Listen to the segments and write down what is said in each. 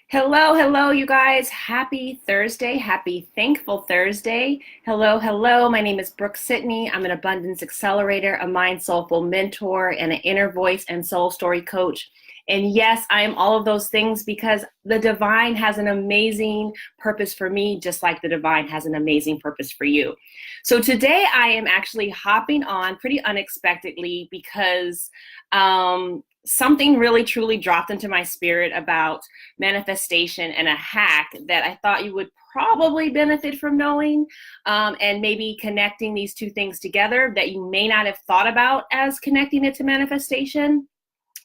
Hello, hello, you guys. Happy Thursday. Happy Thankful Thursday. Hello, hello. My name is Brooke-Sidney. I'm an abundance accelerator, a mind soulful mentor, and an inner voice and soul story coach. And yes, I am all of those things because the divine has an amazing purpose for me, just like the divine has an amazing purpose for you. So today I am actually hopping on pretty unexpectedly because something really truly dropped into my spirit about manifestation and a hack that I thought you would probably benefit from knowing, and maybe connecting these two things together that you may not have thought about as connecting it to manifestation.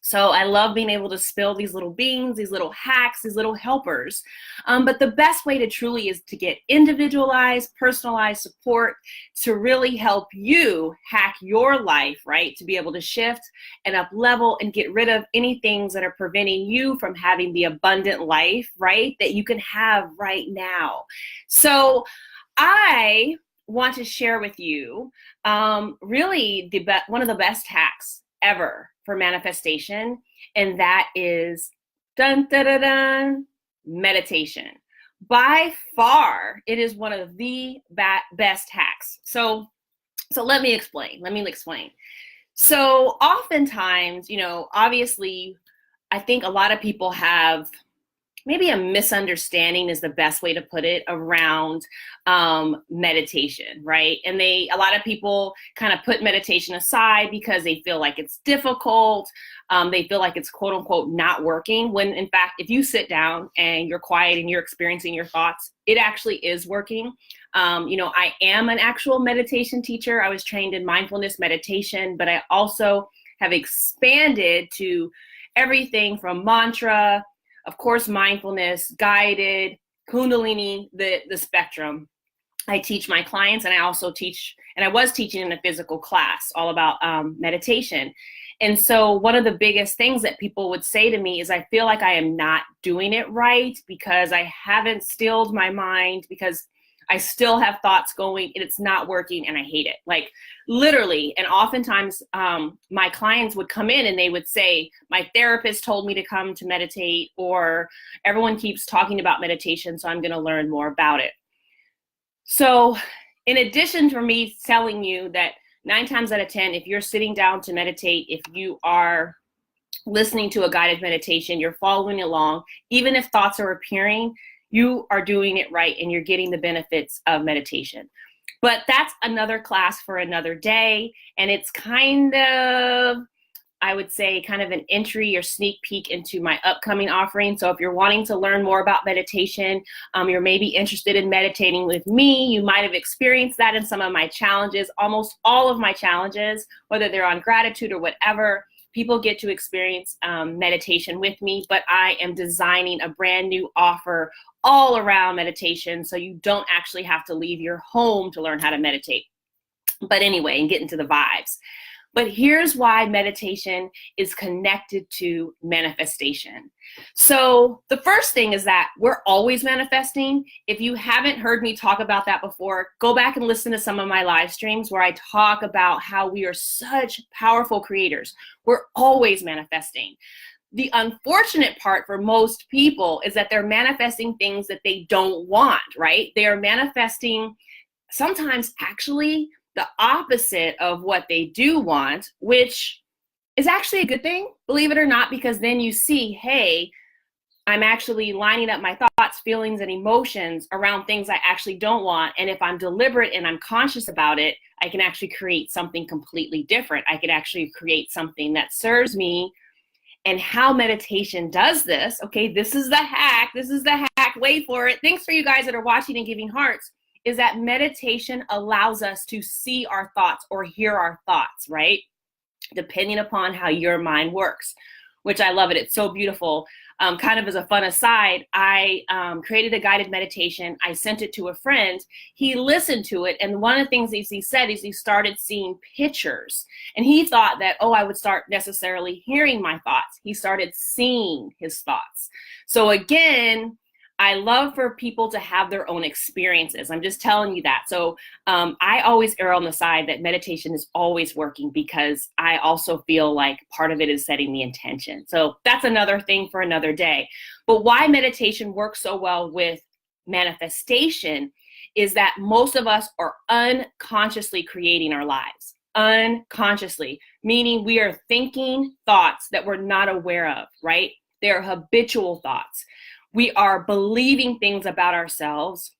So I love being able to spill these little beans, these little hacks, these little helpers. But the best way to truly is to get individualized, personalized support to really help you hack your life, right? To be able to shift and up level and get rid of any things that are preventing you from having the abundant life, right? That you can have right now. So I want to share with you really one of the best hacks ever for manifestation, and that is dun dun dun dun meditation. By far, it is one of the best hacks. So let me explain. So oftentimes, obviously, I think a lot of people have maybe a misunderstanding is the best way to put it around meditation, right? And a lot of people kind of put meditation aside because they feel like it's difficult. They feel like it's quote unquote not working, when in fact, if you sit down and you're quiet and you're experiencing your thoughts, it actually is working. I am an actual meditation teacher. I was trained in mindfulness meditation, but I also have expanded to everything from mantra, of course, mindfulness, guided, Kundalini, the spectrum. I teach my clients, and I also teach, and I was teaching in a physical class all about meditation. And so one of the biggest things that people would say to me is, I feel like I am not doing it right because I haven't stilled my mind, because I still have thoughts going and it's not working and I hate it. Like literally. And oftentimes my clients would come in and they would say, my therapist told me to come to meditate, or everyone keeps talking about meditation, so I'm going to learn more about it. So in addition to me telling you that 9 times out of 10, if you're sitting down to meditate, if you are listening to a guided meditation, you're following along, even if thoughts are appearing, you are doing it right and you're getting the benefits of meditation. But that's another class for another day. And it's kind of, I would say, kind of an entry or sneak peek into my upcoming offering. So if you're wanting to learn more about meditation, you're maybe interested in meditating with me, you might have experienced that in some of my challenges. Almost all of my challenges, whether they're on gratitude or whatever, people get to experience meditation with me, but I am designing a brand new offer all around meditation, so you don't actually have to leave your home to learn how to meditate. But anyway, and get into the vibes. But here's why meditation is connected to manifestation. So the first thing is that we're always manifesting. If you haven't heard me talk about that before, go back and listen to some of my live streams where I talk about how we are such powerful creators. We're always manifesting. The unfortunate part for most people is that they're manifesting things that they don't want, right? They are manifesting sometimes actually the opposite of what they do want, which is actually a good thing, believe it or not, because then you see, hey, I'm actually lining up my thoughts, feelings, and emotions around things I actually don't want. And if I'm deliberate and I'm conscious about it, I can actually create something completely different. I can actually create something that serves me. And how meditation does this, okay, this is the hack, wait for it. Thanks for you guys that are watching and giving hearts, is that meditation allows us to see our thoughts or hear our thoughts, right? Depending upon how your mind works, which I love it. It's so beautiful. Kind of as a fun aside, I created a guided meditation. I sent it to a friend. He listened to it. And one of the things he said is he started seeing pictures. And he thought that, oh, I would start necessarily hearing my thoughts. He started seeing his thoughts. So again, I love for people to have their own experiences. I'm just telling you that. So I always err on the side that meditation is always working, because I also feel like part of it is setting the intention. So that's another thing for another day. But why meditation works so well with manifestation is that most of us are unconsciously creating our lives. Unconsciously, meaning we are thinking thoughts that we're not aware of, right? They're habitual thoughts. We are believing things about ourselves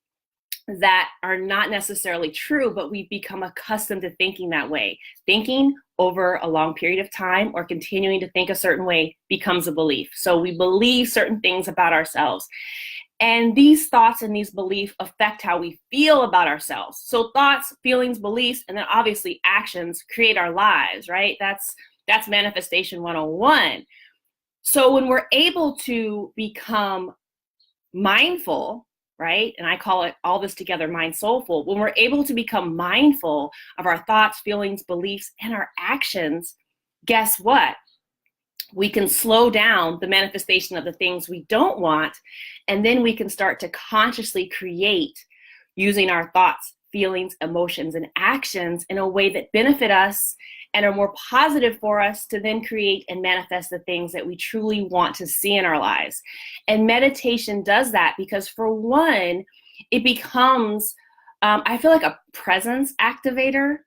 that are not necessarily true, but we've become accustomed to thinking that way. Thinking over a long period of time or continuing to think a certain way becomes a belief. So we believe certain things about ourselves. And these thoughts and these beliefs affect how we feel about ourselves. So thoughts, feelings, beliefs, and then obviously actions create our lives, right? That's manifestation 101. So when we're able to become mindful, right? And I call it all this together, mind soulful. When we're able to become mindful of our thoughts, feelings, beliefs, and our actions, guess what? We can slow down the manifestation of the things we don't want, and then we can start to consciously create using our thoughts, feelings, emotions, and actions in a way that benefit us and are more positive for us to then create and manifest the things that we truly want to see in our lives. And meditation does that because, for one, it becomes, I feel like, a presence activator.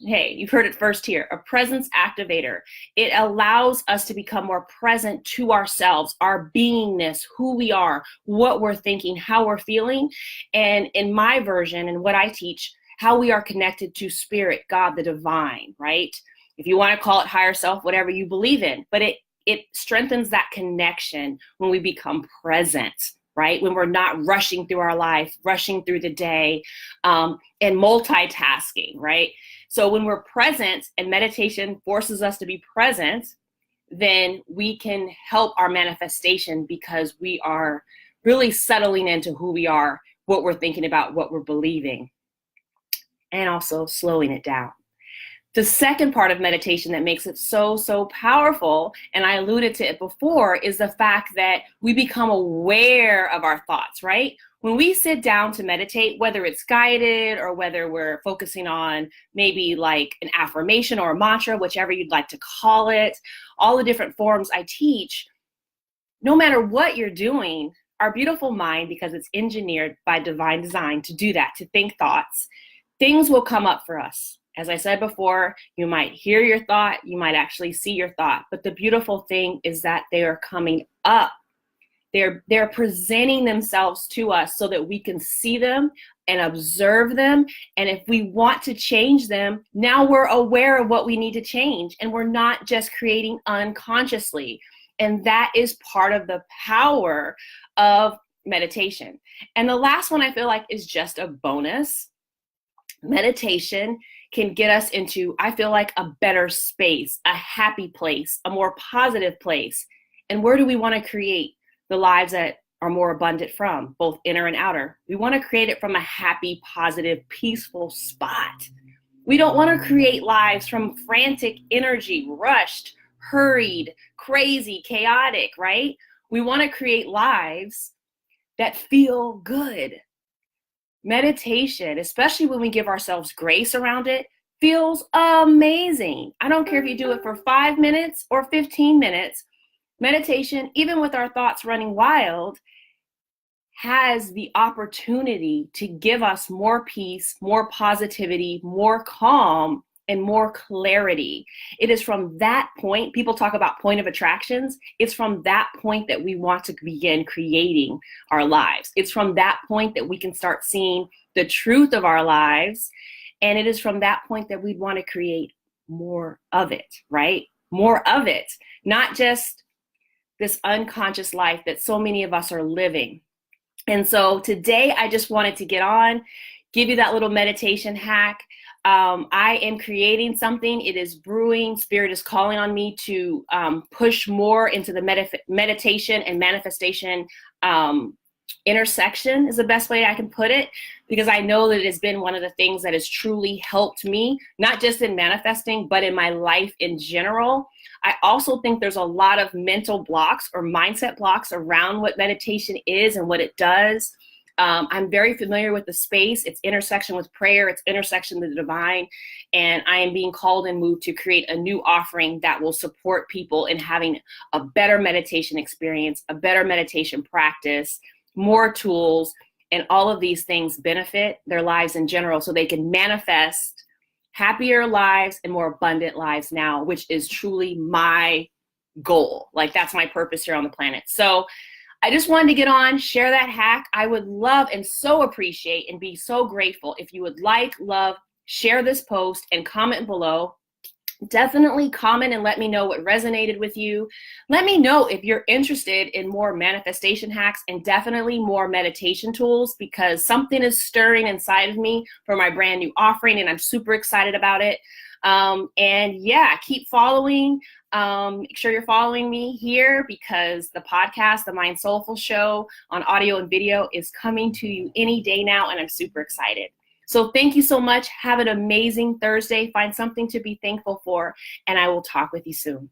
Hey, you've heard it first here, a presence activator. It allows us to become more present to ourselves, our beingness, who we are, what we're thinking, how we're feeling. And in my version and what I teach, how we are connected to spirit, God, the divine, right? If you want to call it higher self, whatever you believe in, but it strengthens that connection when we become present, right? When we're not rushing through our life, rushing through the day, and multitasking, right? So when we're present, and meditation forces us to be present, then we can help our manifestation, because we are really settling into who we are, what we're thinking about, what we're believing, and also slowing it down. The second part of meditation that makes it so, so powerful, and I alluded to it before, is the fact that we become aware of our thoughts, right? When we sit down to meditate, whether it's guided or whether we're focusing on maybe like an affirmation or a mantra, whichever you'd like to call it, all the different forms I teach, no matter what you're doing, our beautiful mind, because it's engineered by divine design to do that, to think thoughts, things will come up for us. As I said before, you might hear your thought, you might actually see your thought, but the beautiful thing is that they are coming up. They're presenting themselves to us so that we can see them and observe them. And if we want to change them, now we're aware of what we need to change, and we're not just creating unconsciously. And that is part of the power of meditation. And the last one I feel like is just a bonus. Meditation can get us into, I feel like, a better space, a happy place, a more positive place. And where do we want to create the lives that are more abundant from, both inner and outer? We want to create it from a happy, positive, peaceful spot. We don't want to create lives from frantic energy, rushed, hurried, crazy, chaotic, right? We want to create lives that feel good. Meditation, especially when we give ourselves grace around it, feels amazing. I don't care if you do it for 5 minutes or 15 minutes. Meditation, even with our thoughts running wild, has the opportunity to give us more peace, more positivity, more calm, and more clarity. It is from that point, people talk about point of attractions. It's from that point that we want to begin creating our lives. It's from that point that we can start seeing the truth of our lives. And it is from that point that we want to create more of it, right? More of it, not just this unconscious life that so many of us are living. And so today I just wanted to get on, give you that little meditation hack. I am creating something. It is brewing. Spirit is calling on me to push more into the meditation and manifestation intersection is the best way I can put it, because I know that it has been one of the things that has truly helped me, not just in manifesting, but in my life in general. I also think there's a lot of mental blocks or mindset blocks around what meditation is and what it does. I'm very familiar with the space, its intersection with prayer, its intersection with the divine, and I am being called and moved to create a new offering that will support people in having a better meditation experience, a better meditation practice, more tools, and all of these things benefit their lives in general so they can manifest happier lives and more abundant lives now, which is truly my goal. Like, that's my purpose here on the planet. So I just wanted to get on, share that hack. I would love and so appreciate and be so grateful if you would like, love, share this post and comment below. Definitely comment and let me know what resonated with you. Let me know if you're interested in more manifestation hacks and definitely more meditation tools, because something is stirring inside of me for my brand new offering and I'm super excited about it. And yeah, keep following. Make sure you're following me here, because the podcast, The Mind Soulful Show on audio and video, is coming to you any day now, and I'm super excited. So thank you so much. Have an amazing Thursday. Find something to be thankful for, and I will talk with you soon.